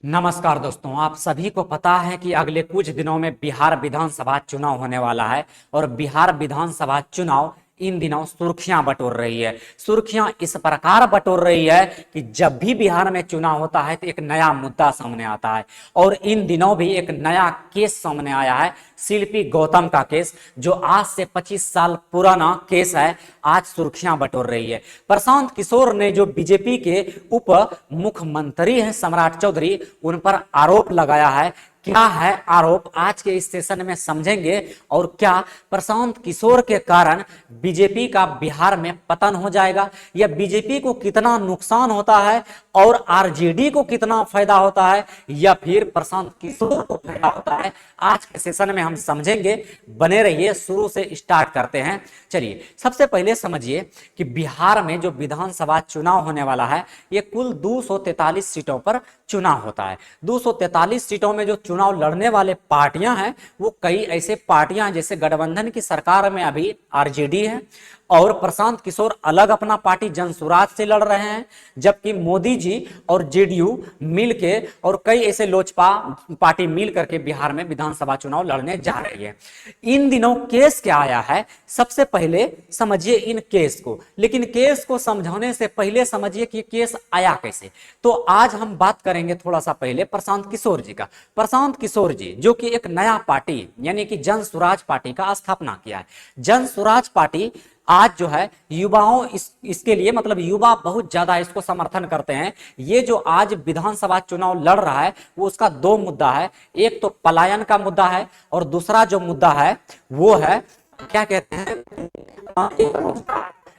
नमस्कार दोस्तों, आप सभी को पता है कि अगले कुछ दिनों में बिहार विधानसभा चुनाव होने वाला है। और बिहार विधानसभा चुनाव इन दिनों सुर्खियां बटोर रही है। सुर्खियां इस प्रकार बटोर रही है कि जब भी बिहार में चुनाव होता है तो एक नया मुद्दा सामने आता है। और इन दिनों भी एक नया केस सामने आया है, शिल्पी गौतम का केस, जो आज से 25 साल पुराना केस है। आज सुर्खियां बटोर रही है। प्रशांत किशोर ने, जो बीजेपी के उप मुख्यमंत्री हैं सम्राट चौधरी, उन पर आरोप लगाया है। क्या है आरोप, आज के इस सेशन में समझेंगे। और क्या प्रशांत किशोर के कारण बीजेपी का बिहार में पतन हो जाएगा, या बीजेपी को कितना नुकसान होता है और आरजेडी को कितना फायदा होता है, या फिर प्रशांत किशोर को फायदा होता है, आज के सेशन में हम समझेंगे। बने रहिए, शुरू से स्टार्ट करते हैं। चलिए, सबसे पहले समझिए कि बिहार में जो विधानसभा चुनाव होने वाला है, ये कुल 243 सीटों पर चुनाव होता है। 243 सीटों में जो चुनाव लड़ने वाले पार्टियां हैं, वो कई ऐसे पार्टियां, जैसे गठबंधन की सरकार में अभी आरजेडी है, और प्रशांत किशोर अलग अपना पार्टी जनसुराज से लड़ रहे हैं, जबकि मोदी जी और जेडीयू मिलके और कई ऐसे लोजपा पार्टी मिल करके बिहार में विधानसभा चुनाव लड़ने जा रही है। इन दिनों केस क्या आया है, सबसे पहले समझिए इन केस को। लेकिन केस को समझाने से पहले समझिए कि केस आया कैसे। तो आज हम बात करेंगे थोड़ा सा पहले प्रशांत किशोर जी का। प्रशांत किशोर जी, जो कि एक नया पार्टी यानी कि जन स्वराज पार्टी का स्थापना किया है। जन स्वराज पार्टी आज जो है युवाओं इसके लिए, मतलब युवा बहुत ज्यादा इसको समर्थन करते हैं। ये जो आज विधानसभा चुनाव लड़ रहा है, वो उसका दो मुद्दा है। एक तो पलायन का मुद्दा है, और दूसरा जो मुद्दा है वो है, क्या कहते हैं,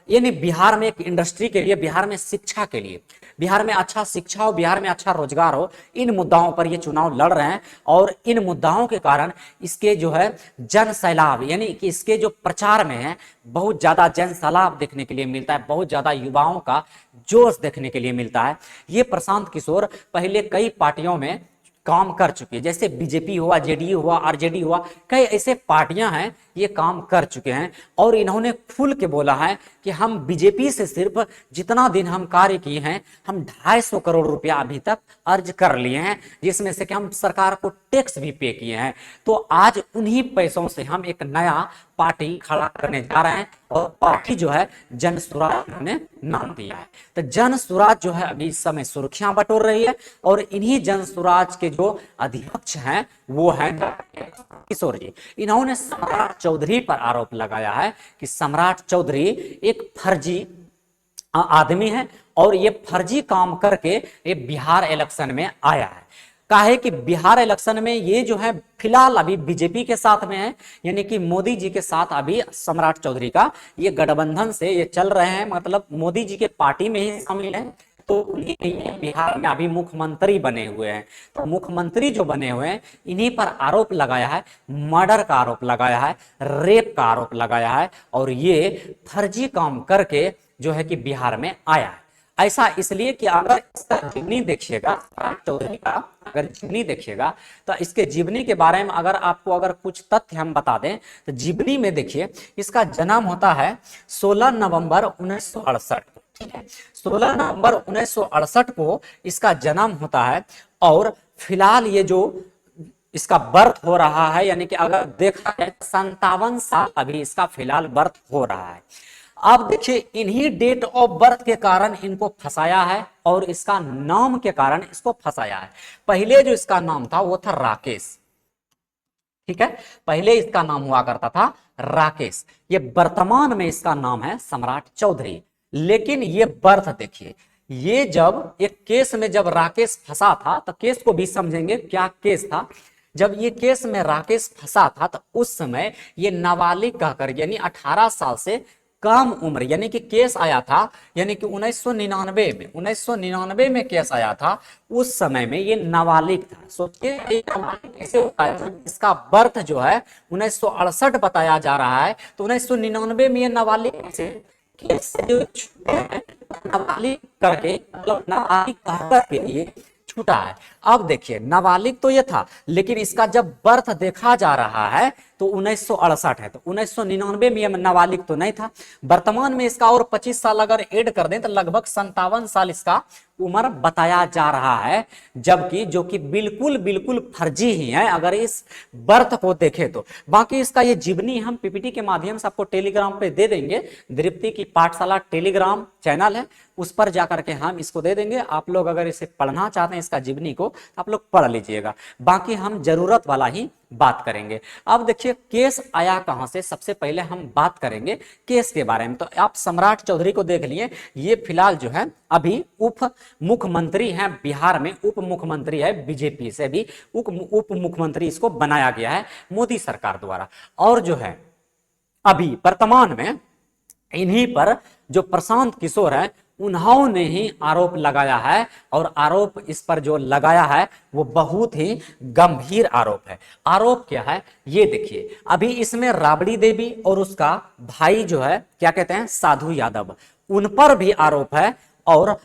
यानी बिहार में एक इंडस्ट्री के लिए, बिहार में शिक्षा के लिए, बिहार में अच्छा शिक्षा हो, बिहार में अच्छा रोजगार हो, इन मुद्दाओं पर ये चुनाव लड़ रहे हैं। और इन मुद्दाओं के कारण इसके जो है जन सैलाब, यानी कि इसके जो प्रचार में है, बहुत ज्यादा जन सैलाब देखने के लिए मिलता है, बहुत ज्यादा युवाओं का जोश देखने के लिए मिलता है। ये प्रशांत किशोर पहले कई पार्टियों में काम कर चुके हैं, जैसे बीजेपी हुआ, जेडीयू हुआ, आरजेडी हुआ, कई ऐसे पार्टियां हैं ये काम कर चुके हैं। और इन्होंने खुल के बोला है कि हम बीजेपी से सिर्फ जितना दिन हम कार्य किए हैं, हम 250 करोड़ रुपया अभी तक अर्ज कर लिए हैं, जिसमें से कि हम सरकार को टैक्स भी पे किए हैं। तो आज उन्हीं पैसों से हम एक नया पार्टी खड़ा करने जा रहे हैं, और पार्टी जो है जन स्वराज ने नाम दिया है। तो जन स्वराज जो है अभी इस समय सुर्खियां बटोर रही है। और इन्हीं जन स्वराज के जो अध्यक्ष हैं वो हैं किशोर जी। इन्होंने सम्राट चौधरी पर आरोप लगाया है कि सम्राट चौधरी एक फर्जी आदमी है, और ये फर्जी काम करके ये बिहार इलेक्शन में आया है। काहे कि बिहार इलेक्शन में ये जो है फिलहाल अभी बीजेपी के साथ में है, यानी कि मोदी जी के साथ अभी सम्राट चौधरी का ये गठबंधन से ये चल रहे हैं, मतलब मोदी जी के पार्टी में ही शामिल है। तो बिहार में अभी मुख्यमंत्री बने हुए हैं। तो मुख्यमंत्री जो बने हुए हैं, इन्हीं पर आरोप लगाया है, मर्डर का आरोप लगाया है, रेप का आरोप लगाया है, और ये फर्जी काम करके जो है कि बिहार में आया है। ऐसा इसलिए कि अगर इसका जीवनी देखिएगा, चौधरी का अगर जीवनी देखिएगा, तो इसके जीवनी के बारे में अगर आपको अगर कुछ तथ्य हम बता दें, तो जीवनी में देखिए, इसका जन्म होता है 16 नवंबर 1968। ठीक है, 16 नवंबर 1968 को इसका जन्म होता है। और फिलहाल ये जो इसका बर्थ हो रहा है, यानी कि अगर देखा जाए 57 साल अभी इसका फिलहाल बर्थ हो रहा है। अब देखिए, इन्हीं डेट ऑफ बर्थ के कारण इनको फंसाया है, और इसका नाम के कारण इसको फंसाया है। पहले जो इसका नाम था वो था राकेश। ठीक है, पहले इसका नाम हुआ करता था राकेश। ये वर्तमान में इसका नाम है सम्राट चौधरी। लेकिन ये बर्थ देखिए, ये जब एक केस में जब राकेश फंसा था, तो केस को भी समझेंगे क्या केस था। जब ये केस में राकेश फंसा था, तो उस समय ये नाबालिग कहकर, यानी 18 साल से कम उम्र, यानी कि केस आया था, यानी कि 1999 में केस आया था। उस समय में ये नाबालिग था। सोचिए, नाबालिग कैसे होता है। इसका बर्थ जो है 1968 बताया जा रहा है, तो 1999 में ये नाबालिग कैसे, केस जो नाबालिग करके, मतलब नाबालिग कहकर के लिए छूटा है। अब देखिए, नाबालिग तो ये था, लेकिन इसका जब बर्थ देखा जा रहा है, तो 1968 है, तो 1999 में यह नाबालिग तो नहीं था। वर्तमान में इसका और 25 साल अगर ऐड कर दें तो लगभग 57 साल इसका उम्र बताया जा रहा है, जबकि जो कि बिल्कुल बिल्कुल फर्जी ही है अगर इस बर्थ को देखें तो। बाकी इसका ये जीवनी हम पीपीटी के माध्यम से आपको टेलीग्राम पे दे देंगे। दीप्ति की पाठशाला टेलीग्राम चैनल है, उस पर जाकर के हम इसको दे देंगे। आप लोग अगर इसे पढ़ना चाहते हैं इसका जीवनी को, तो आप लोग पढ़ लीजिएगा। बाकी हम जरूरत वाला ही बात करेंगे। अब देखिए केस आया कहां से, सबसे पहले हम बात करेंगे केस के बारे में। तो आप सम्राट चौधरी को देख लिए, ये फिलहाल जो है अभी उप मुख्यमंत्री हैं बिहार में, उप मुख्यमंत्री है, बीजेपी से भी उप मुख्यमंत्री इसको बनाया गया है मोदी सरकार द्वारा। और जो है अभी वर्तमान में इन्हीं पर जो प्रशांत किशोर है उन्होंने ही आरोप लगाया है, और आरोप इस पर जो लगाया है वो बहुत ही गंभीर आरोप है। आरोप क्या है ये देखिए, अभी इसमें राबड़ी देवी और उसका भाई जो है क्या कहते हैं साधु यादव, उन पर भी आरोप है। और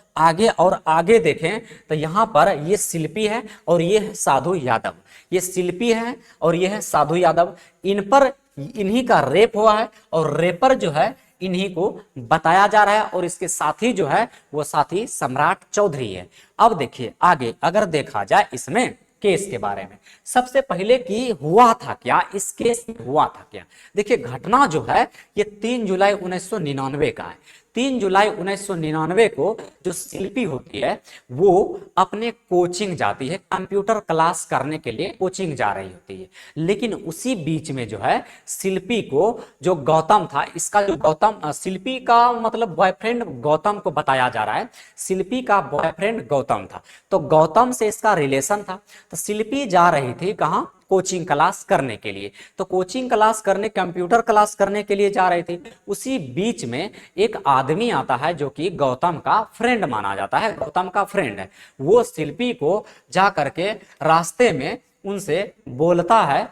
आगे देखें तो यहां पर ये शिल्पी है और ये है साधु यादव, ये शिल्पी है और ये है साधु यादव। इन पर इन्हीं का रेप हुआ है और रेपर जो है इन्हीं को बताया जा रहा है, और इसके साथी जो है वो साथी सम्राट चौधरी है। अब देखिए आगे अगर देखा जाए इसमें केस के बारे में, सबसे पहले कि हुआ था क्या, इस केस में हुआ था क्या। देखिए घटना जो है ये 3 जुलाई 1999 का है। 3 जुलाई 1999 को जो शिल्पी होती है वो अपने कोचिंग जाती है, कंप्यूटर क्लास करने के लिए कोचिंग जा रही होती है। लेकिन उसी बीच में जो है शिल्पी को जो गौतम था, इसका जो गौतम शिल्पी का मतलब बॉयफ्रेंड गौतम को बताया जा रहा है, शिल्पी का बॉयफ्रेंड गौतम था, तो गौतम से इसका रिलेशन था। तो शिल्पी जा रही थी कहाँ, कोचिंग क्लास करने के लिए। तो कोचिंग क्लास करने, कंप्यूटर क्लास करने के लिए जा रही थी। उसी बीच में एक आदमी आता है जो कि गौतम का फ्रेंड माना जाता है, गौतम का फ्रेंड है। वो शिल्पी को जा करके रास्ते में उनसे बोलता है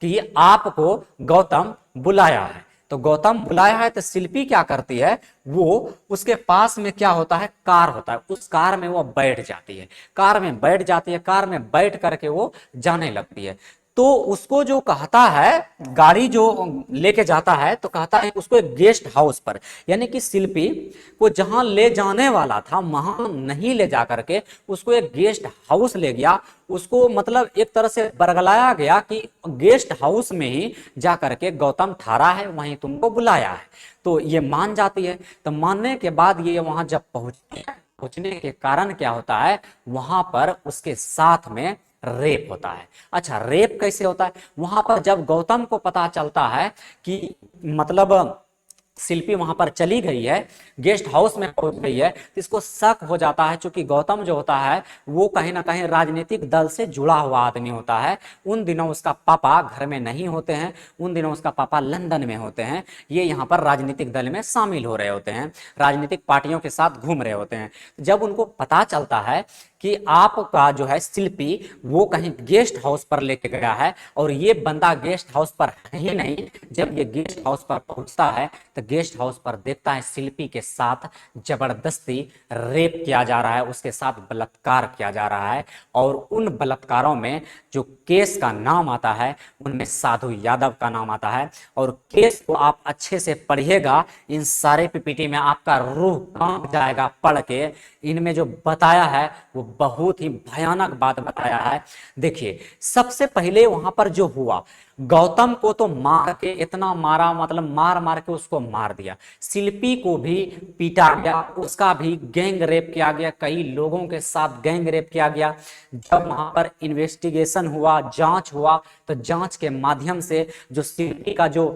कि आपको गौतम बुलाया है। तो गौतम बुलाया है तो शिल्पी क्या करती है, वो उसके पास में क्या होता है, कार होता है, उस कार में वो बैठ जाती है, कार में बैठ जाती है, कार में बैठ करके वो जाने लगती है। तो उसको जो कहता है, गाड़ी जो लेके जाता है तो कहता है उसको एक गेस्ट हाउस पर, यानी कि शिल्पी को जहां ले जाने वाला था वहां नहीं ले जा करके उसको एक गेस्ट हाउस ले गया। उसको मतलब एक तरह से बरगलाया गया कि गेस्ट हाउस में ही जा करके गौतम ठहरा है, वहीं तुमको बुलाया है। तो ये मान जाती है। तो मानने के बाद ये वहां जब पहुंचने के कारण क्या होता है, वहां पर उसके साथ में रेप होता है। अच्छा रेप कैसे होता है, वहां पर जब गौतम को पता चलता है कि मतलब शिल्पी वहां पर चली गई है, गेस्ट हाउस में पहुंच गई है, तो इसको शक हो जाता है। क्योंकि गौतम जो होता है वो कहीं ना कहीं राजनीतिक दल से जुड़ा हुआ आदमी होता है। उन दिनों उसका पापा घर में नहीं होते हैं, उन दिनों उसका पापा लंदन में होते हैं, ये यहाँ पर राजनीतिक दल में शामिल हो रहे होते हैं, राजनीतिक पार्टियों के साथ घूम रहे होते हैं। जब उनको पता चलता है कि आपका जो है शिल्पी वो कहीं गेस्ट हाउस पर लेके गया है और ये बंदा गेस्ट हाउस पर है ही नहीं, जब ये गेस्ट हाउस पर पहुंचता है तो गेस्ट हाउस पर देखता है शिल्पी के साथ जबरदस्ती रेप किया जा रहा है, उसके साथ बलात्कार किया जा रहा है। और उन बलात्कारों में जो केस का नाम आता है उनमें साधु यादव का नाम आता है। और केस को आप अच्छे से पढ़िएगा, इन सारे पीपीटी में आपका रूह कांप जाएगा पढ़ के। इनमें जो बताया है वो बहुत ही भयानक बात बताया है। देखिए सबसे पहले वहां पर जो हुआ, गौतम को तो मार के इतना मारा, मतलब मार मार के उसको मार दिया। शिल्पी को भी पीटा गया, उसका भी गैंग रेप किया गया, कई लोगों के साथ गैंग रेप किया गया। जब वहां पर इन्वेस्टिगेशन हुआ, जांच हुआ, तो जांच के माध्यम से जो शिल्पी का जो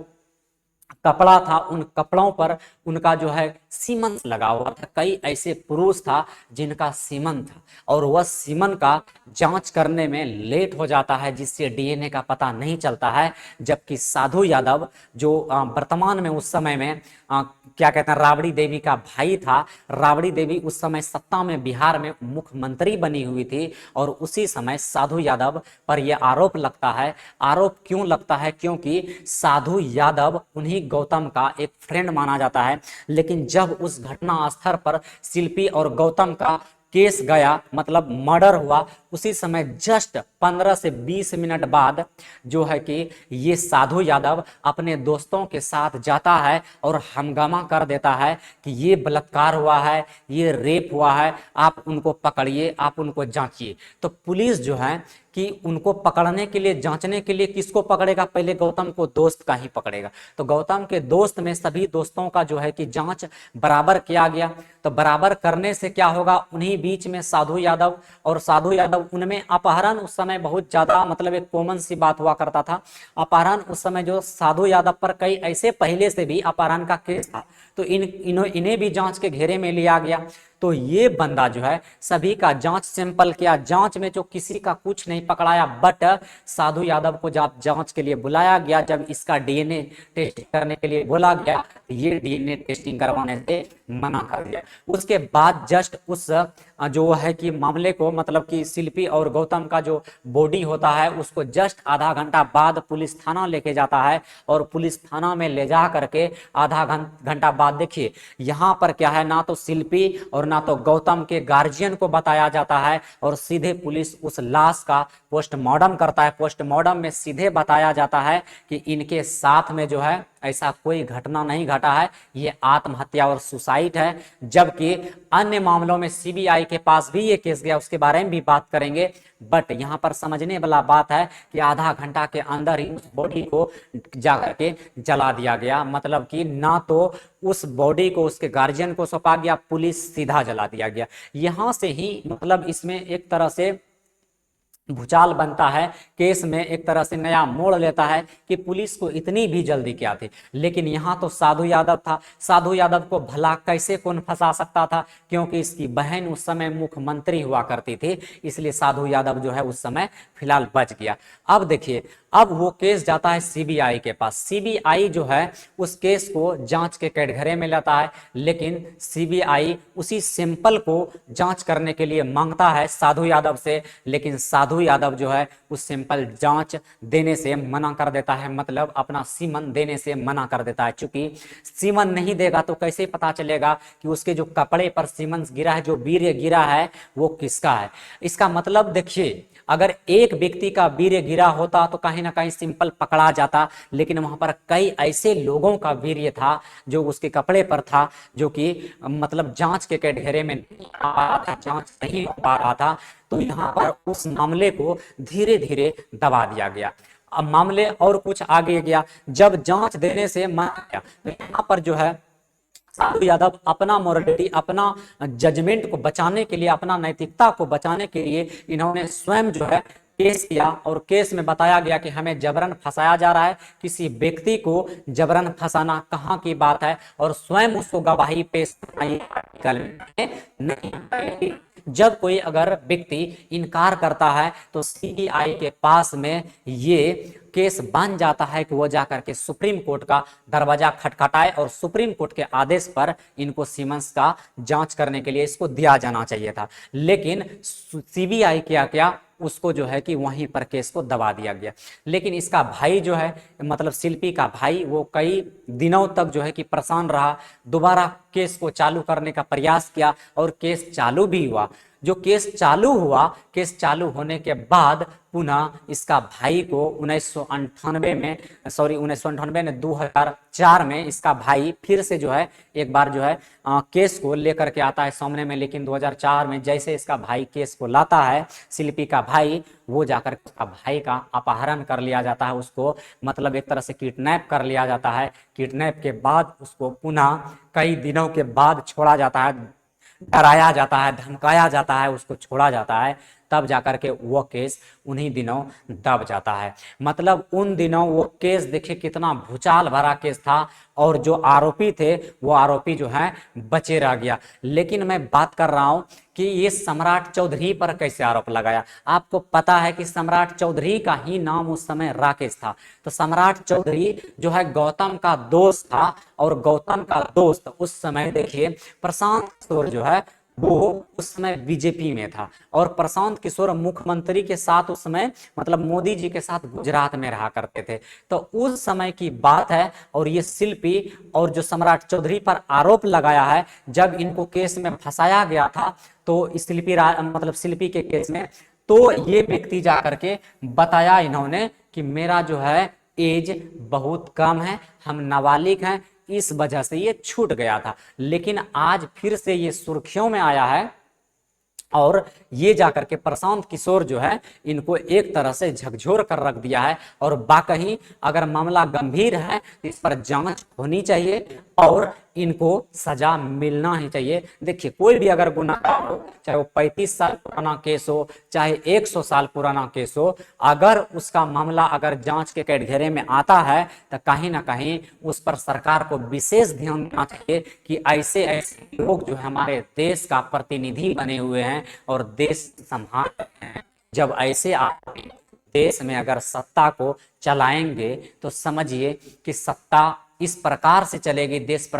कपड़ा था उन कपड़ों पर उनका जो है सीमन लगा हुआ था। कई ऐसे पुरुष था जिनका सीमन था, और वह सीमन का जांच करने में लेट हो जाता है, जिससे डीएनए का पता नहीं चलता है। जबकि साधु यादव जो वर्तमान में उस समय में क्या कहते हैं राबड़ी देवी का भाई था, राबड़ी देवी उस समय सत्ता में बिहार में मुख्यमंत्री बनी हुई थी, और उसी समय साधु यादव पर यह आरोप लगता है। आरोप क्यों लगता है, क्योंकि साधु यादव उन्हीं गौतम का एक फ्रेंड माना जाता है। लेकिन जब उस घटना स्थल पर शिल्पी और गौतम का केस गया, मतलब मर्डर हुआ, उसी समय जस्ट 15 से 20 मिनट बाद जो है कि ये साधु यादव अपने दोस्तों के साथ जाता है और हंगामा कर देता है कि ये बलात्कार हुआ है, ये रेप हुआ है, आप उनको पकड़िए, आप उनको जांचिए। तो पुलिस जो है कि उनको पकड़ने के लिए, जांचने के लिए किसको पकड़ेगा? पहले गौतम को दोस्त का ही पकड़ेगा। तो गौतम के दोस्त में सभी दोस्तों का जो है कि जांच बराबर किया गया। तो बराबर करने से क्या होगा, उन्हीं बीच में साधु यादव, और साधु यादव उनमें अपहरण उस समय बहुत ज्यादा मतलब एक कॉमन सी बात हुआ करता था। अपहरण उस समय जो साधु यादव पर कई ऐसे पहले से भी अपहरण का केस था, तो इन्हें भी जांच के घेरे में लिया गया। तो ये बंदा जो है सभी का जांच सैंपल किया, जांच में जो किसी का कुछ नहीं पकड़ाया, बट साधु यादव को जब जांच के लिए बुलाया गया, जब इसका डीएनए टेस्ट करने के लिए बोला गया, ये डीएनए टेस्टिंग करवाने से मना कर दिया। उसके बाद जस्ट उस जो है कि मामले को, मतलब कि शिल्पी और गौतम का जो बॉडी होता है उसको जस्ट आधा घंटा बाद पुलिस थाना लेके जाता है, और पुलिस थाना में ले जा करके आधा घंटा बाद देखिए यहाँ पर क्या है, ना तो शिल्पी और ना तो गौतम के गार्जियन को बताया जाता है, और सीधे पुलिस उस लाश का पोस्टमार्टम करता है। पोस्टमार्टम में सीधे बताया जाता है कि इनके साथ में जो है ऐसा कोई घटना नहीं घटा है, ये आत्महत्या और सुसाइड है। जबकि अन्य मामलों में सीबीआई के पास भी ये केस गया, उसके बारे में भी बात करेंगे। बट यहां पर समझने वाला बात है कि आधा घंटा के अंदर ही उस बॉडी को जाकर के जला दिया गया, मतलब कि ना तो उस बॉडी को उसके गार्जियन को सौंपा गया, पुलिस सीधा जला दिया गया। यहां से ही मतलब इसमें एक तरह से भूचाल बनता है, केस में एक तरह से नया मोड़ लेता है कि पुलिस को इतनी भी जल्दी क्या थी। लेकिन यहां तो साधु यादव था, साधु यादव को भला कैसे कौन फंसा सकता था, क्योंकि इसकी बहन उस समय मुख्यमंत्री हुआ करती थी, इसलिए साधु यादव जो है उस समय फिलहाल बच गया। अब देखिए, अब वो केस जाता है सीबीआई के पास। सीबीआई जो है उस केस को जांच के कटघरे में लेता है, लेकिन सीबीआई उसी सैंपल को जांच करने के लिए मांगता है साधु यादव से, लेकिन साधु यादव जो है उस सैंपल जांच देने से मना कर देता है, मतलब अपना सीमन देने से मना कर देता है। चूंकि सीमन नहीं देगा तो कैसे पता चलेगा कि उसके जो कपड़े पर सीमन गिरा है, जो वीर्य गिरा है, वो किसका है। इसका मतलब देखिए, अगर एक व्यक्ति का वीर्य गिरा होता तो कहीं ना कहीं सिंपल पकड़ा जाता, लेकिन वहां पर कई ऐसे लोगों का वीर्य था जो उसके कपड़े पर था, जो कि मतलब जांच के कटघरे में नहीं आ रहा था, जांच नहीं हो पा रहा था। तो यहाँ पर उस मामले को धीरे धीरे दबा दिया गया। अब मामले और कुछ आगे गया, जब जांच देने से मना गया तो यहाँ पर जो है साधु यादव अपना मोरालिटी, अपना जजमेंट को बचाने के लिए, अपना नैतिकता को बचाने के लिए इन्होंने स्वयं जो है केस किया, और केस में बताया गया कि हमें जबरन फंसाया जा रहा है। किसी व्यक्ति को जबरन फंसाना कहाँ की बात है, और स्वयं उसको गवाही पेश नहीं। जब कोई अगर व्यक्ति इनकार करता है तो सीबीआई के पास में ये केस बन जाता है कि वो जाकर के सुप्रीम कोर्ट का दरवाजा खटखटाए, और सुप्रीम कोर्ट के आदेश पर इनको सीमेंस का जांच करने के लिए इसको दिया जाना चाहिए था। लेकिन सीबीआई क्या उसको जो है कि वहीं पर केस को दबा दिया गया। लेकिन इसका भाई जो है, मतलब शिल्पी का भाई, वो कई दिनों तक जो है कि परेशान रहा, दोबारा केस को चालू करने का प्रयास किया, और केस चालू भी हुआ। जो केस चालू हुआ, केस चालू होने के बाद पुनः इसका भाई को 1998 में, सॉरी 1998 ने 2004 में इसका भाई फिर से जो है एक बार जो है केस को लेकर के आता है सामने में। लेकिन 2004 में जैसे इसका भाई केस को लाता है, शिल्पी का भाई, वो जाकर उसका भाई का अपहरण कर लिया जाता है, उसको मतलब एक तरह से किडनैप कर लिया जाता है। किडनैप के बाद उसको पुनः कई दिनों के बाद छोड़ा जाता है, डराया जाता है, धमकाया जाता है, उसको छोड़ा जाता है, तब जाकर के वो केस उन्हीं दिनों दब जाता है। मतलब उन दिनों वो केस देखिए कितना भूचाल भरा केस था, और जो आरोपी थे वो आरोपी जो है बचे रह गया। लेकिन मैं बात कर रहा हूं कि ये सम्राट चौधरी पर कैसे आरोप लगाया। आपको पता है कि सम्राट चौधरी का ही नाम उस समय राकेश था। तो सम्राट चौधरी जो है गौतम का दोस्त था, और गौतम का दोस्त उस समय देखिए प्रशांत किशोर जो है वो उस समय बीजेपी में था, और प्रशांत किशोर मुख्यमंत्री के साथ उस समय मतलब मोदी जी के साथ गुजरात में रहा करते थे। तो उस समय की बात है, और ये शिल्पी और जो सम्राट चौधरी पर आरोप लगाया है, जब इनको केस में फंसाया गया था तो शिल्पी मतलब शिल्पी के केस में तो ये व्यक्ति जा करके बताया इन्होंने कि मेरा जो है एज बहुत कम है, हम नाबालिग हैं, इस वजह से ये छूट गया था। लेकिन आज फिर से ये सुर्खियों में आया है और ये जाकर के प्रशांत किशोर जो है इनको एक तरह से झकझोर कर रख दिया है। और वाकई अगर मामला गंभीर है तो इस पर जांच होनी चाहिए और इनको सजा मिलना ही चाहिए। देखिए, कोई भी अगर गुनाहगार हो, चाहे वो 35 साल पुराना केस हो, चाहे 100 साल पुराना केस हो, अगर उसका मामला अगर जांच के कटघरे में आता है तो कहीं ना कहीं उस पर सरकार को विशेष ध्यान देना चाहिए कि ऐसे ऐसे लोग जो है हमारे देश का प्रतिनिधि बने हुए हैं और देश संभाल रहे हैं, जब ऐसे आदमी देश में अगर सत्ता को चलाएंगे तो समझिए कि सत्ता इस प्रकार से चलेगी, देश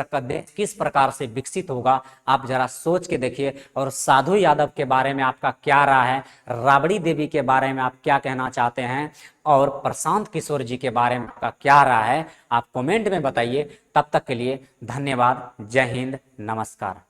किस प्रकार से विकसित होगा, आप जरा सोच के देखिए। और साधु यादव के बारे में आपका क्या राय है, राबड़ी देवी के बारे में आप क्या कहना चाहते हैं, और प्रशांत किशोर जी के बारे में आपका क्या राय है, आप कमेंट में बताइए। तब तक के लिए धन्यवाद। जय हिंद, नमस्कार।